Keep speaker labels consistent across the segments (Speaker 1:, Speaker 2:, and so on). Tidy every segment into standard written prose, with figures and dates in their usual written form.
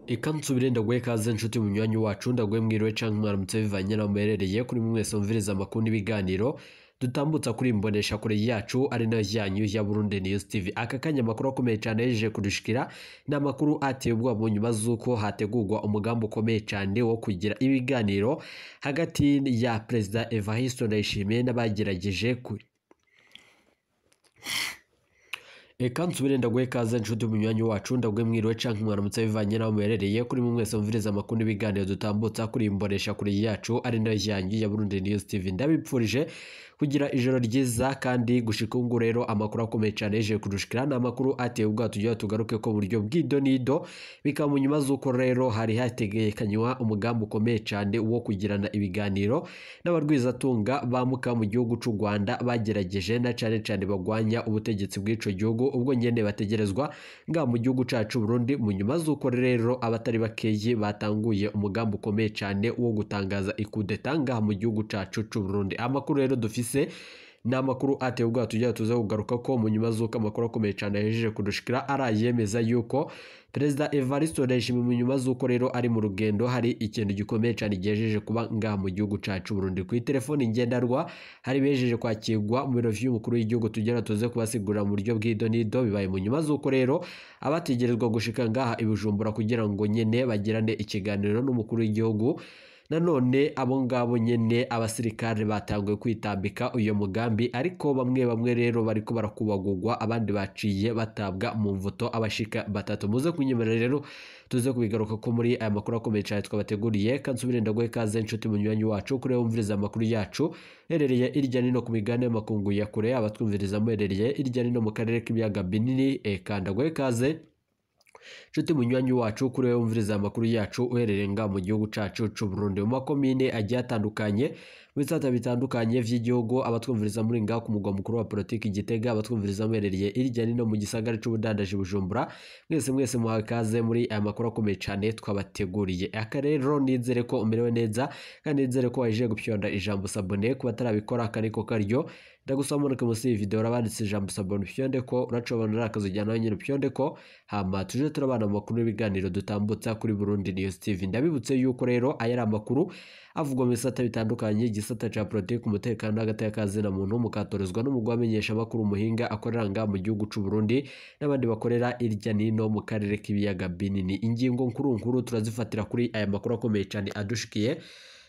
Speaker 1: Eka nsubire ndaguhe kaze nshuti munywanyi wacu ndaguhe mwiriwe canke mwaramutse bivanye naho muherereye kuri mwese mumviriza amakuru n'ibiganiro dutambutsa kuri imbonesha kure yacu ari nayo yanyu ya Burundi News TV. Aka kanya amakuru akomeye cyane yejeje kudushikira n'amakuru ateye ubwoba mu nyuma z'uko hategurwa umugambi ukomeye cyane wo kugira ibiganiro hagati ya Perezida Evariste Ndayishimiye n'abagerageje kuri Eka nsubire ndaguhe kaze nshuti munywanyi wacu ndaguhe mwiriwe canke mwaramutse bivanye naho muherereye kuri mwese mumviriza amakuru n'ibiganiro dutambutsa kuri imbonesha kure yacu ari nayo yanyu ya Burundi News TV. Ndabipfurije kugira ijoro ryiza kandi gushika ngo rero amakuru akomeye cyane yeje kudushikira n'amakuru ateye ubwa tujya tugaruke ko buryo bw'idonido bikaba mu nyuma z'uko rero hari hategekanywa umugambi ukomeye cyane wo kugirana ibiganiro n'abarwizatunga bamuka mu gihugu cy'u Rwanda bagerageje na cyane bagwanya ubutegetsi bw'ico gihugu ubwo nyene bategerezwa nga mu gihugu cacu Burundi. Mu nyuma z'uko rero abatari bakeyi batanguye umugambi ukomeye cyane wo gutangaza ikudeta nga mu gihugu cacu cy'u Burundi. Amakuru rero dufise n'amakuru ateye ubwa tujya tuza kugaruka ko mu nyuma z'uko amakuru akomeye cyane yajeje kudushikira arayemeza yuko Perezida Evariste Ndayishimiye mu nyuma z'uko rero ari mu rugendo hari ikintu gikomeye cyane gihejeje kuba ngaha mu gihugu cacu Burundi. Ku telefone ngendarwa hari bejeje kwakirwa mu biro vy'umukuru w'igihugu tugera tuze kubasigurira mu buryo bw'idonido bibaye mu nyuma z'uko rero abategerezwa gushika ngaha i Bujumbura kugira ngo nyene bagirane ikiganiro n'umukuru w'igihugu. Nanone abo ngabo nyene abasirikare batanguye kwitambika uyo mugambi ariko bamwe rero bariko barakubagurwa abandi baciye batabwa mu mvuto abashika batatu. Muze kunyemerera rero tuze kubigaruka ko muri aya makuru akomeye cyane twabateguriye kansubire ndaguhe kaze nshuti munywanyi wacu kuri wumviriza amakuru yacu herereye irya nino ku migane y'amakungu ya kure abatwumviriza muherereye irya nino mu karere k'ibiyaga binini ndaguhe kaze nshuti munywanyi wacu kuri wumviriza amakuru yacu uherereye nga mu gihugu cacu c'u Burundi mu makomine agiye atandukanye mu bisata bitandukanye vy'igihugu abatwumviriza muri nga ku mugwa mukuru wa politiki Gitega abatwumviriza muherereye irya nino mu gisagara c'ubudandaji Bujumbura mwese muhawe kaze muri aya makuru akomeye cyane twabateguriye. Aka rero nizere ko umerewe neza kandi nizere ko waje gupyonda ijambo sabone ku batarabikora akaniko karyo ndagusaba muri munsi iyi video urabanditse ijambo sabone upyonde ko uracobona akazujyana nawe nyine upyonde ko hama tuje turabana amakuru n'ibiganiro dutambutsa kuri Burundi News TV. Ndabibutse yuko rero aya ari amakuru avugwa mu bisata bitandukanye igisata ca politiki umutekano n'agateka na muntu mukatorezwa n'umugwa amenyesha amakuru umuhinga akorera nga mu gihugu c'u Burundi n'abandi bakorera irya nino mu karere k'ibiyaga binini. Ingingo nkuru turazifatira kuri aya makuru akomeye cyane adushikiye.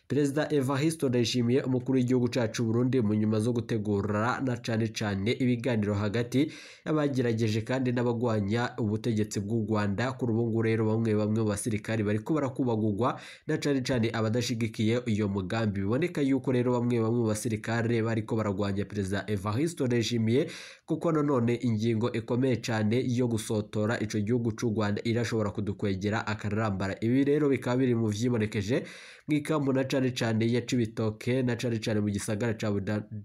Speaker 1: Perezida Evariste Ndayishimiye umukuru w'igihugu cacu Burundi mu nyuma zo gutegura na cyane ibiganiro hagati y'abagerageje kandi n'abagwanya ubutegetsi bw'u Rwanda. Kuri ubu ngubu rero bamwe mu basirikari bariko barakubagurwa na cyane abadashigikiye uyo mugambi. Biboneka yuko rero bamwe mu basirikare bariko baragwanya Perezida Evariste Ndayishimiye kuko nanone ingingo ikomeye cyane yo gusotora ico gihugu c'u Rwanda irashobora kudukwegera akarambara. Ibi rero bikaba biri mu vyibonekeje mw'ikambu na cyane ya Cibitoke na cyane mu gisagara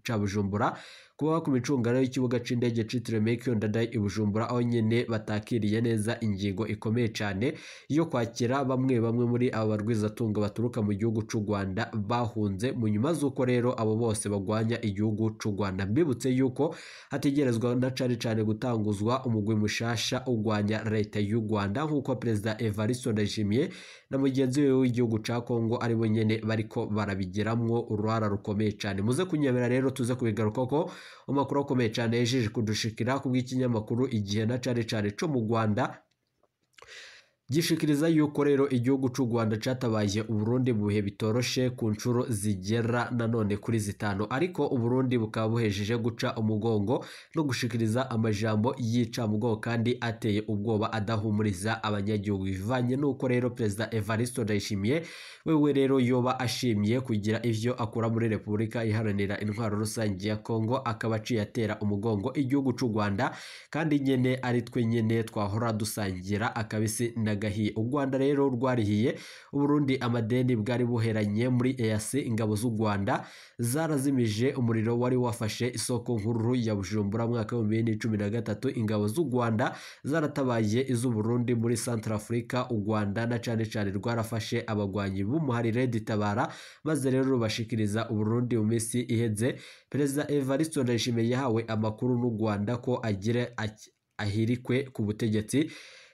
Speaker 1: ca Bujumbura kuba ku micungano y'ikibuga c'indege citiriwe Meckio Ndadaye i Bujumbura aho nyene batakiriye neza ingingo ikomeye cyane yo kwakira bamwe muri aba barwizatunga baturuka mu gihugu c'u Rwanda bahunze mu nyuma z'uko rero abo bose bagwanya igihugu c'u Rwanda. Mbibutse yuko hategerezwa na cyane gutanguzwa umugwi mushasha ugwanya leta y'u Rwanda nk'uko Perezida Evariste Ndayishimiye na mugenzi we w'igihugu ca Kongo aribo nyene bariko barabigiramwo uruhara rukomeye cyane. Muze kunyemera rero tuze kubigaruka ko amakuru akomeye cyane yejeje kudushikira ku bw'ikinyamakuru Igihe na cyane co mu Rwanda gishikiriza yuko rero igihugu c'u Rwanda catabaye Uburundi mu bihe bitoroshe ku ncuro zigera nanone kuri zitanu ariko Uburundi bukaba buhejeje guca umugongo no gushikiriza amajambo yica mugongo kandi ateye ubwoba adahumuriza abanyagihugu bivanye nuko rero Perezida Evariste Ndayishimiye wewe rero yoba ashimye kugira ivyo akora muri Repubulika iharanira intwaro rusange ya Kongo akaba atera umugongo igihugu c'u Rwanda kandi nyene ari twe nyene twahora dusangira akabisi na gahiye. U Rwanda rero rwarihiye Uburundi amadeni bwari buheranye muri EAC. Ingabo z'u Rwanda zarazimije umuriro wari wafashe isoko nkuru ya Bujumbura mwaka wa 2013. Ingabo z'u Rwanda zaratabaye iz'u Burundi muri Central Africa. U Rwanda na cyane rwarafashe abagwanyi b'umuharire ditabara maze rero rubashikiriza Uburundi mu minsi iheze. Perezida Evariste Ndayishimiye yahawe amakuru n'u Rwanda ko agire ahirikwe ku butegetsi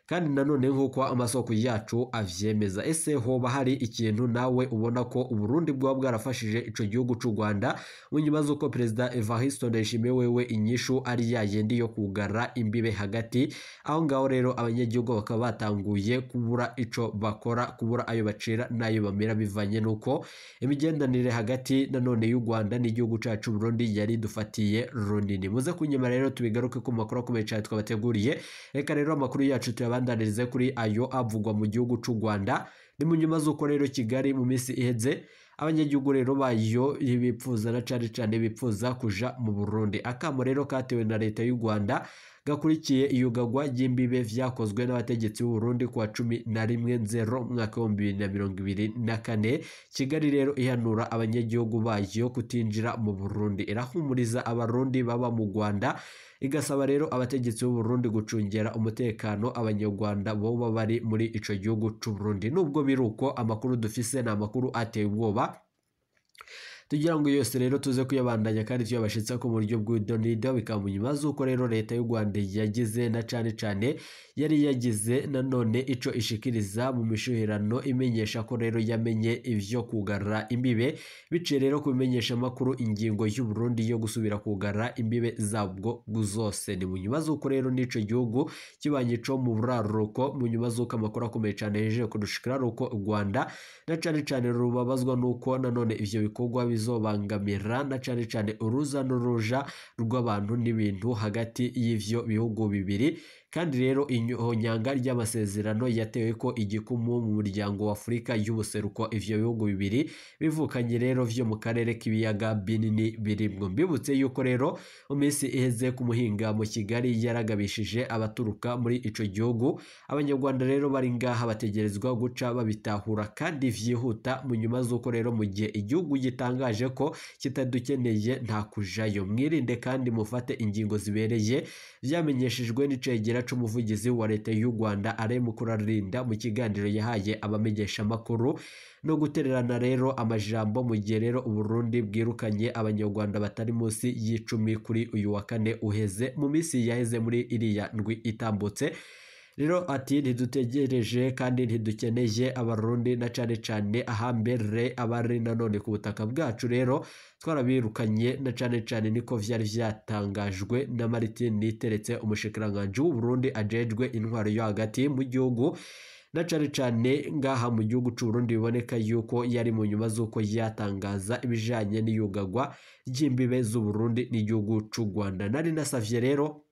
Speaker 1: kandi nanone nk'uko amasoko yacu avyemeza. Ese hoba hari ikintu nawe ubona ko Uburundi bwa bwarafashije ico gihugu c'u Rwanda mu nyuma z'uko Perezida Evariste Ndayishimiye wewe inyishu ari yayendi yo kugara imbibe hagati, aho ngaho rero abanyagihugu bakaba batanguye kubura ico bakora, kubura ayo bacira n'ayo bamera bivanye nuko imigendanire hagati nanone y'u Rwanda n'igihugu cacu Burundi yari dufatiye runini. Muze kunyuma rero tubigaruke ku makuru akomeye cyane twabateguriye. Reka rero amakuru yacu tuyabandanirize kuri ayo avugwa mu gihugu c'u Rwanda. Ni mu nyuma z'uko rero Kigali mu minsi iheze abanyagihugu rero bayo bipfuza na cane bipfuza kuja mu Burundi. Akamo rero katewe na leta y'u Rwanda gakurikiye iyugagwa ry'imbibe vyakozwe n'abategetsi b'u Burundi kuwa 11/0 mwaka wa 2024. Kigali rero ihanura abanyagihugu bayo kutinjira mu Burundi, irahumuriza abarundi baba mu Rwanda, igasaba rero abategetsi b'u Burundi gucungera umutekano abanyarwanda boba bari muri ico gihugu c'u Burundi. Nubwo biruko amakuru dufise na amakuru ateye ubwoba, tugira ngo yose rero tuze kuyabandanya kandi tuyabashitsa ko mu buryo bw'idonido. Bikaba mu nyuma z'uko rero leta y'u Rwanda yagize na cane yari yagize nanone ico ishikiriza mu mishuhirano imenyesha ko rero yamenye ivyo kugarura imbibe, biciye rero kubimenyesha makuru ingingo y'u Burundi yo gusubira kugarura imbibe zabwo zose. Ni mu nyuma z'uko rero n'ico gihugu kibanye co mu buraruko, mu nyuma z'uko amakuru akomeye cane yeje kudushikira ruko u Rwanda na cane rubabazwa nuko nanone ivyo bikorwa bizobangamira na cane uruza n'uruja rw'abantu n'ibintu hagati y'ivyo bihugu bibiri. Kandi rero ihonyanga ry'amasezerano yatewe ko igikumu mu muryango wa Afurika y'ubuseruko ivyo bihugu bibiri bivukanye rero vyo mu karere k'ibiyaga binini birimwo. Mbibutse yuko rero mu minsi iheze ku muhinga mu Kigali yaragabishije abaturuka muri ico gihugu. Abanyarwanda rero bari ngaha bategerezwa guca babitahura kandi vyihuta, mu nyuma z'uko rero mu gihe igihugu gitangaje ko kitadukeneye nta kujayo. Mwirinde kandi mufate ingingo zibereye, vyamenyeshejwe n'icegera c'umuvugizi wa leta y'u Rwanda Alain Mukurarinda mu kiganiro yahaye abamenyesha makuru, no gutererana rero amajambo mu gihe rero u Burundi bwirukanye abanyarwanda batari munsi y'icumi kuri uyu wa kane uheze, mu minsi yaheze muri iriya ndwi itambutse. Rero ati ntidutegereje kandi ntidukeneye abarundi na cane ahambere abari nanone ku butaka bwacu rero twarabirukanye na cane niko vyari vyatangajwe na Martin Niteretse, umushikiranganje w'u Burundi ajejwe intwaro yo hagati mu gihugu na cane ngaha mu gihugu c'u Burundi. Biboneka yuko yari mu nyuma z'uko yatangaza ibijanye n'iyugagwa ry'imbibe z'u Burundi n'igihugu c'u Rwanda. Nari nasavye rero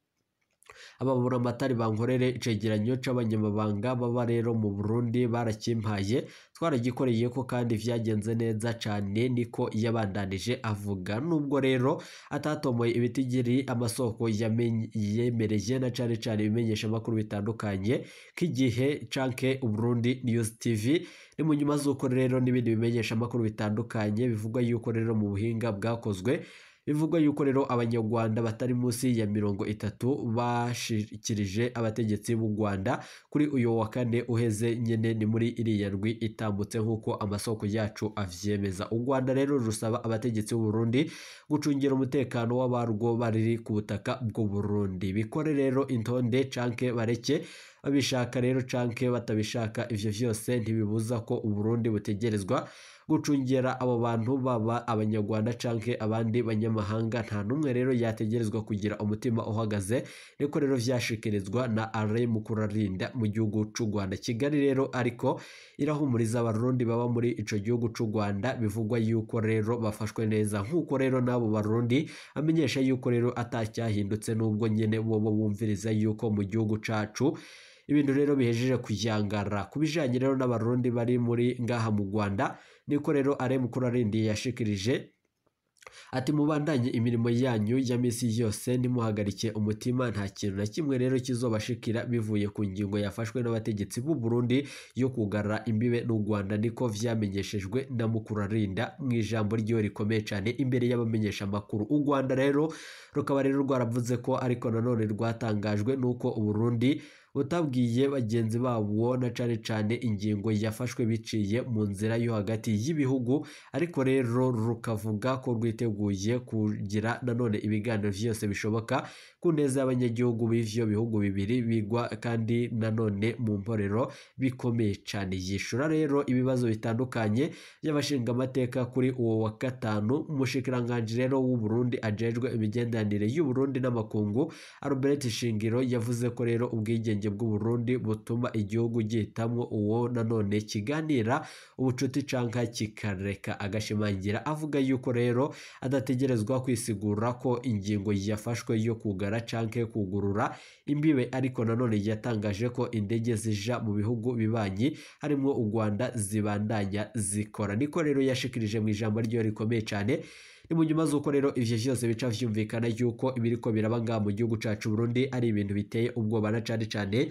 Speaker 1: ababura amatari bankorere icegeranyo c'abanyamabanga baba rero mu Burundi, barakimpaye twaragikoreye ko kandi vyagenze neza cane, niko yabandanije avuga. Nubwo rero atatomoye ibitigiri amasoko yemereye na cane ibimenyesha makuru bitandukanye k'igihe canke Burundi News TV. Ni mu nyuma z'uko rero n'ibindi bimenyesha makuru bitandukanye bivugwa yuko rero mu buhinga bwakozwe, bivugwa yuko rero abanyarwanda batari munsi ya 30 bashikirije abategetsi b'u Rwanda kuri uyu wa kane uheze nyene, ni muri iriya ndwi itambutse nk'uko amasoko yacu avyemeza. U Rwanda rero rusaba abategetsi b'u Burundi gucungira umutekano w'abarwo bari ku butaka bw'u Burundi. Bikore rero intonde canke bareke, babishaka rero canke batabishaka, ivyo vyose ntibibuza ko u Burundi butegerezwa gucungera abo bantu baba abanyarwanda canke abandi banyamahanga. Nta numwe rero yategerezwa kugira umutima uhagaze, niko rero vyashikirizwa na Alain Mukurarinda mu gihugu c'u Rwanda. Kigali rero ariko irahumuriza abarundi baba muri ico gihugu c'u Rwanda, bivugwa yuko rero bafashwe neza, nkuko rero nabo barundi amenyesha yuko rero atacyahindutse, nubwo nyene bobo bumviriza yuko mu gihugu cacu ibintu rero bihejeje kujyangara. Kubijanye rero n'abarundi bari muri ngaha mu Rwanda, niko rero Alain Mukurarinda yashikirije ati mubandanye imirimo yanyu ya misi yose nimuhagarike umutima, nta kintu na kimwe rero kizobashikira bivuye ku ngingo yafashwe n'abategetsi b'u Burundi yo kugarura imbibe n'u Rwanda, niko vyamenyeshejwe na Mukurarinda mu ijambo ryo rikomeye cyane imbere y'abamenyesha makuru. U Rwanda rero rukaba rero rwaravuze ko ariko nanone rwatangajwe nuko u Burundi butabwiye bagenzi babo na cane ingingo yafashwe biciye mu nzira yo hagati y'ibihugu, ariko rero rukavuga ko rwiteguye kugira nanone ibiganiro vyose bishoboka ku neza y'abanyagihugu b'ivyo bihugu bibiri bigwa kandi nanone mu mporero bikomeye cane. Yishura rero ibibazo bitandukanye by'abashinga amateka kuri uwo wa gatanu. Umushikiranganji rero w'u Burundi ajejwe imigenderanire y'u Burundi n'amakungu Albert Shingiro yavuze ko rero ubwigenge bw'u Burundi butuma igihugu gihitamwo uwo nanone kiganira ubucuti canka kikareka, agashimangira avuga yuko rero adategerezwa kwisigura ko ingingo yafashwe yo kugara canke kugurura imbibe, ariko nanone yatangaje ko indege zija mu bihugu bibanyi harimwo u Rwanda zibandanya zikora. Niko rero yashikirije mu ijambo ryo rikomeye cyane. Ni mu nyuma z'uko rero ivyo vyose bica vyumvikana yuko ibiriko biraba ngaha mu gihugu cacu Burundi ari ibintu biteye ubwoba na cane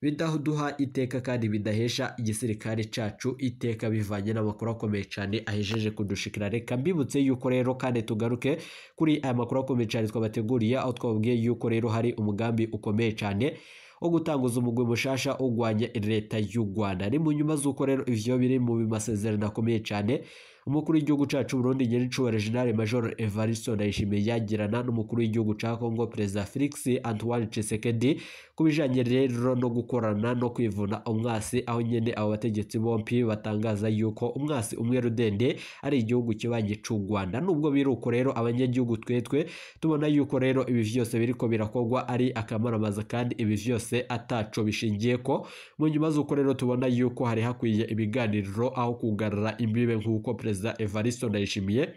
Speaker 1: bidaduha iteka kandi bidahesha igisirikare cacu iteka, bivanye n'amakuru akomeye cyane ahejeje kudushikira. Reka mbibutse yuko rero kandi tugaruke kuri aya makuru akomeye cyane twabateguriye, aho twabwiye yuko rero hari umugambi ukomeye cyane wo gutanguza umugwi mushasha ugwanya leta y'u Rwanda. Ari mu nyuma z'uko rero ivyo biri mu masezerano akomeye cyane umukuru w'igihugu cacu Burundi Nyenicubahiro General Major Evariste Ndayishimiye yagirana n'umukuru w'igihugu ca Congo President Felix Antoine Tshisekedi kubijanye rero no gukorana no kwivuna umwasi, aho nyene abo bategetsi bompi batangaza yuko umwasi umwe rudende ari igihugu kibanye c'u Rwanda. Nubwo biruko rero abanyagihugu twetwe tubona yuko rero ibi vyose biriko birakogwa ari akamaramaza kandi ibi vyose ataco bishingiye ko. Mu nyuma z'uko rero tubona yuko hari hakwiye ibiganiro aho kugarura imbibe nk'uko President Evariste Ndayishimiye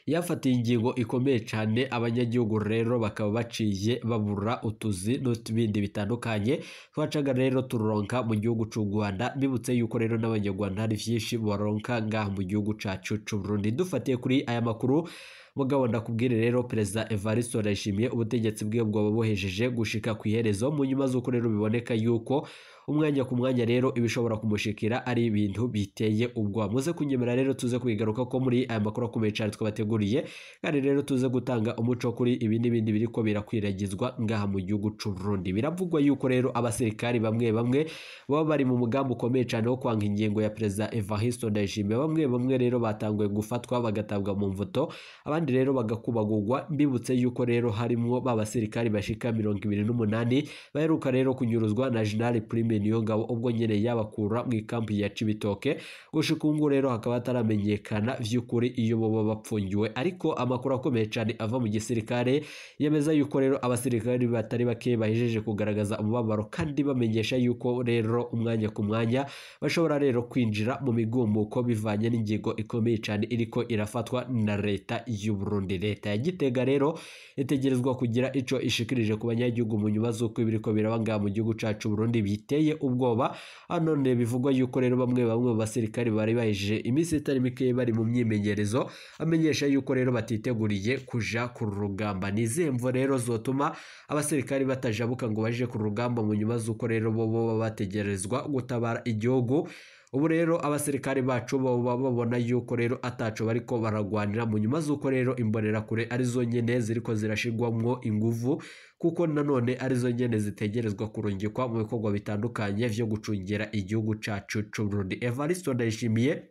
Speaker 1: yafatiye ingingo ikomeye cyane, abanyagihugu rero bakaba baciye babura utuzi n'utubindi bitandukanye twacaga rero turonka mu gihugu c'u Rwanda. Bibutse yuko rero n'abanyarwanda hari vyinshi baronka ngaha mu gihugu cacu c'u Burundi. Dufatiye kuri aya makuru mugabo ndakubwire rero President Evariste Ndayishimiye ubutegetsi bwe bwoba buhejeje gushika ku iherezo. Mu nyuma z'uko rero biboneka yuko umwanya ku mwanya rero ibishobora kumushikira ari ibintu biteye ubwoba. Muze kunyemera rero tuze kubigaruka ko muri aya makuru akomeye cyane twabateguriye, kandi rero tuze gutanga umuco kuri ibi n'ibindi biriko birakwiragizwa ngaha mu gihugu c'u Burundi. Biravugwa yuko rero abasirikari bamwe baba bari mu mugambi ukomeye cyane wo kwanga ingingo ya President Evariste Ndayishimiye. Bamwe rero batanguye gufatwa bagatabwa mu mvuto, abandi rero bagakubagurwa. Mbibutse yuko rero harimwo babasirikari bashika 28 baheruka rero kunyuruzwa na General Prime Niyongabo ubwo nyene yabakura mu ikampi ya Cibitoke. Gushika ubu rero hakaba hataramenyekana vy'ukuri iyo boba bapfungiwe, ariko amakuru akomeye cyane ava mu gisirikare yemeza yuko rero abasirikari batari bake bahejeje kugaragaza umubabaro, kandi bamenyesha yuko rero umwanya ku mwanya bashobora rero kwinjira mu migumuko bivanye n'ingingo ikomeye cyane iriko irafatwa na leta y'u Burundi. Leta ya Gitega rero itegerezwa kugira ico ishikirije ku banyagihugu mu nyuma z'uko ibiriko birabanga mu gihugu cacu Burundi biteye ubwoba. None bivugwa yuko rero bamwe mu basirikari bari bahejeje iminsi itari mike bari mu myimenyerezo, amenyesha yuko rero batiteguriye kuja ku rugamba. Nizemvo rero zotuma abasirikari batajabuka ngo baje ku rugamba mu nyuma z'uko rero bo bategerezwa gutabara igihugu. Ubu rero abasirikari bacu babona yuko rero ataco bariko baragwanira mu nyuma z'uko rero imbonera kure arizo nyene ziriko zirashigwamwo inguvu, kuko nanone arizo nyene zitegerezwa kurungikwa mu bikorwa bitandukanye vyo gucungera igihugu cacu c'u Burundi. Evariste Ndayishimiye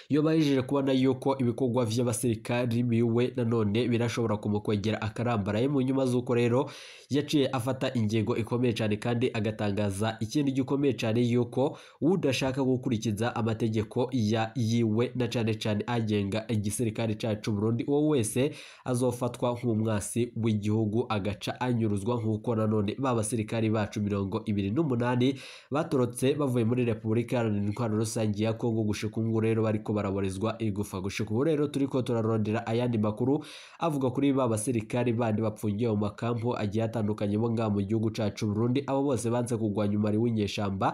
Speaker 1: iyo bahejeje kubona yuko ibikorwa vy'abasirikari biwe nanone birashobora kumukwegera akarambaraye, mu nyuma z'uko rero yaciye afata ingingo ikomeye cyane kandi agatangaza ikindi gikomeye cyane yuko udashaka gukurikiza amategeko yiwe na cane agenga igisirikare cacu Burundi, uwo wese azofatwa nk'umwasi w'igihugu agaca anyuruzwa, nk'uko nanone babasirikari bacu 28 batorotse bavuye muri Repubulika Iharanira Intwaro Rusange ya Kongo. Gushika ubu rero bariko baraborezwa igufa. Gushika ubu rero turiko turarondera ayandi makuru avuga kuri babasirikari bandi bapfungiye mu makampo agiye atandukanye bo ngaha mu gihugu cacu Burundi. Abo bose banze kugwanya umari w'inyeshamba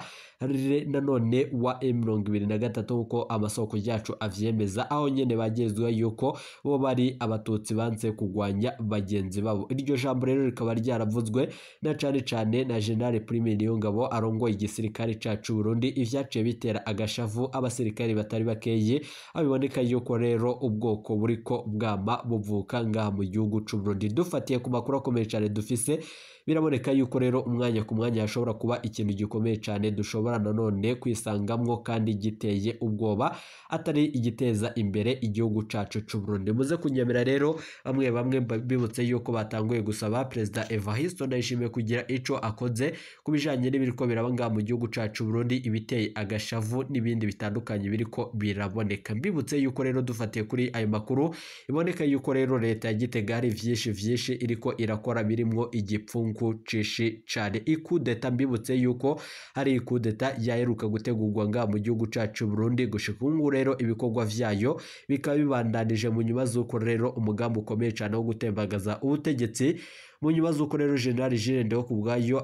Speaker 1: nanone wa M23 uko amasoko yacu avyemeza, aho nyene bagezwe yuko bo bari abatutsi banze kugwanya bagenzi babo. Iryo jambo rero rikaba ryaravuzwe na cane na General Prime Niyongabo arongoye igisirikare cacu Burundi, ivyaciye bitera agashavu abasirikari batari bake bakeyi abiboneka yuko rero ubwoko buriko bwama buvuka ngaha mu gihugu c'u Burundi. Dufatiye ku makuru akomeye cyane dufise, biraboneka yuko rero umwanya ku mwanya hashobora kuba ikintu gikomeye cyane dushobora nanone kwisangamwo kandi giteye ubwoba, atari igiteza imbere igihugu cacu c'u Burundi. Muze kunyemera rero bamwe bibutse yuko batanguye gusaba Perezida Evariste Ndayishimiye kugira ico akoze kubijanye n'ibiriko biraba ngaha mu gihugu cacu Burundi, ibiteye agashavu n'ibindi bitandukanye biriko biraboneka. Mbibutse yuko rero dufatiye kuri ayo makuru, iboneka yuko rero leta ya Gitega hari vyinshi iriko irakora birimwo igipfungu cishi cane. Ikudeta, mbibutse yuko hari ikudeta yaheruka gutegurwa ngaha mu gihugu cacu Burundi, gushika ubu rero ibikorwa vyayo bikaba bibandanije mu nyuma z'uko rero umugambi ukomeye cyane wo gutembagaza ubutegetsi, mu nyuma z'uko rero General Jules Ndihokubwayo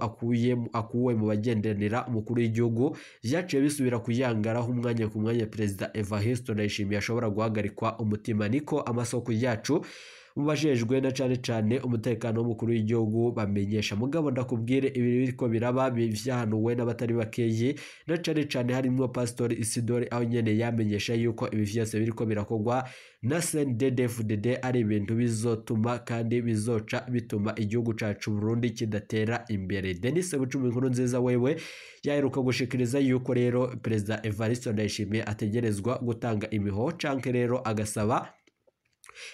Speaker 1: akuwe mu bagenderanira umukuru w'igihugu, vyaciye bisubira kuyangaraho umwanya ku mwanya Perezida Evariste Ndayishimiye ashobora guhagarikwa umutima. Niko amasoko yacu mubajejwe na cane umutekano w'umukuru w'igihugu bamenyesha. Mugabo ndakubwire ibi biriko biraba bivyahanuwe n'abatari bakeyi, na cane harimwo Pastor Isidore aho nyene yamenyesha yuko ibi vyose biriko birakogwa na CNDD-FDD ari ibintu bizotuma kandi bizoca bituma igihugu cacu Burundi kidatera imbere. Denis Bucumi Nkurunziza wewe yaheruka gushikiriza yuko rero Perezida Evariste Ndayishimiye ategerezwa gutanga imihoho canke rero agasaba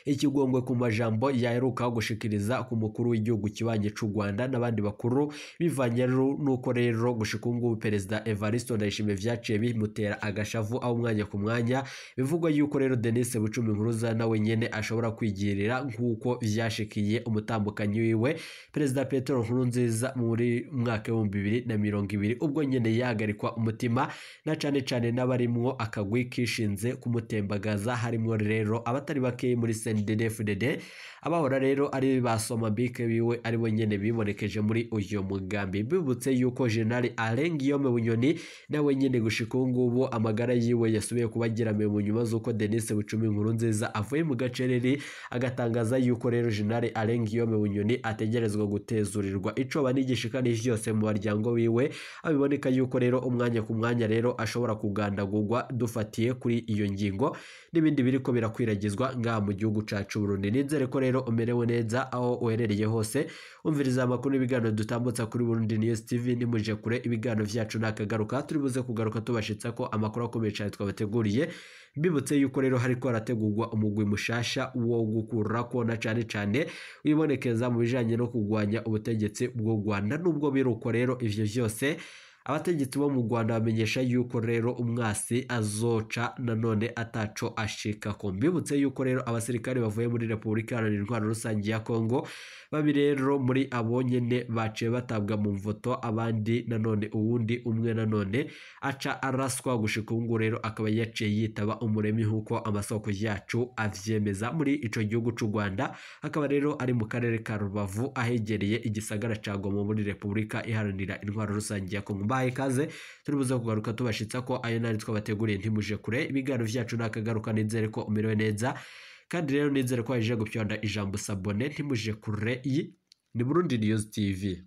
Speaker 1: ikigongwe ku majambo yaheruka gushikiriza ku mukuru w'igihugu kibanye c'u Rwanda n'abandi bakuru, bivanye nuko rero gushika ubu Perezida Evariste Ndayishimiye vyaciye bimutera agashavu aho umwanya ku mwanya bivugwa yuko rero Denis Bucumi Nkuruza nawe nyene ashobora kwigirira nk'uko vyashikiye umutambukanyi wiwe Perezida Petero Nkurunziza muri mwaka wa 2020 ubwo nyene yahagarikwa umutima na cane n'abarimwo akagwi kishinze kumutembagaza, harimwo rero abatari bakeyi muri CNDD-FDD abahora rero ari basoma bike biwe ari bo nyene bibonekeje muri uyo mugambi. Bibutse yuko General Alain Guillaume Bunyoni nawe nyene gushika ngubu amagara yiwe yasubiye kubagirame mu nyuma z'uko Denis Bucumi Nkurunziza avuye mu gacereri, agatangaza yuko rero General Alain Guillaume Bunyoni ategerezwa gutezurirwa icoba n'igishikani vyose mu baryango wiwe, abiboneka yuko rero umwanya ku mwanya rero ashobora kugandagurwa. Dufatiye kuri iyo ngingo n'ibindi biriko birakwiragizwa ngaha mu gihugu cacu Burundi, nizere ko rero umerewe neza aho uherereye hose umviriza amakuru n'ibiganiro dutambutsa kuri Burundi News TV. Nimuje kure ibiganiro vyacu nakagaruka, turi buze kugaruka tubashitsa ko amakuru akomeye cyane twabateguriye. Mbibutse yuko rero hariko harategurwa umugwi mushasha wo gukura ko na cane wibonekeza mu bijanye no kugwanya ubutegetsi bw'u Rwanda. Nubwo biruko rero ivyo vyose abategetsi bo mu Rwanda bamenyesha yuko rero umwasi azoca nanone ataco ashika ko. Mbibutse yuko rero abasirikare bavuye muri Repubulika Iharanira Intwaro Rusange ya Kongo babi rero muri abo nyene baciye batabwa mu mvoto, abandi nanone uwundi umwe nanone aca araswa gushika ubu rero akaba yaciye yitaba umuremi nkuko amasoko yacu avyemeza. Muri ico gihugu c'u Rwanda akaba rero ari mu karere ka Rubavu ahegereye igisagara ca Goma muri Repubulika Iharanira Intwaro Rusange ya Kongo. Mbaye kaze turi buze kugaruka tubashitsa ko ayo nari twabateguriye. Ntimuje kure ibiganiro vyacu nakagaruka, nizere ko umerewe neza kandi rero nizere ko waje gupyonda ijambo sabone. Ntimuje kure, iyi ni Burundi News TV.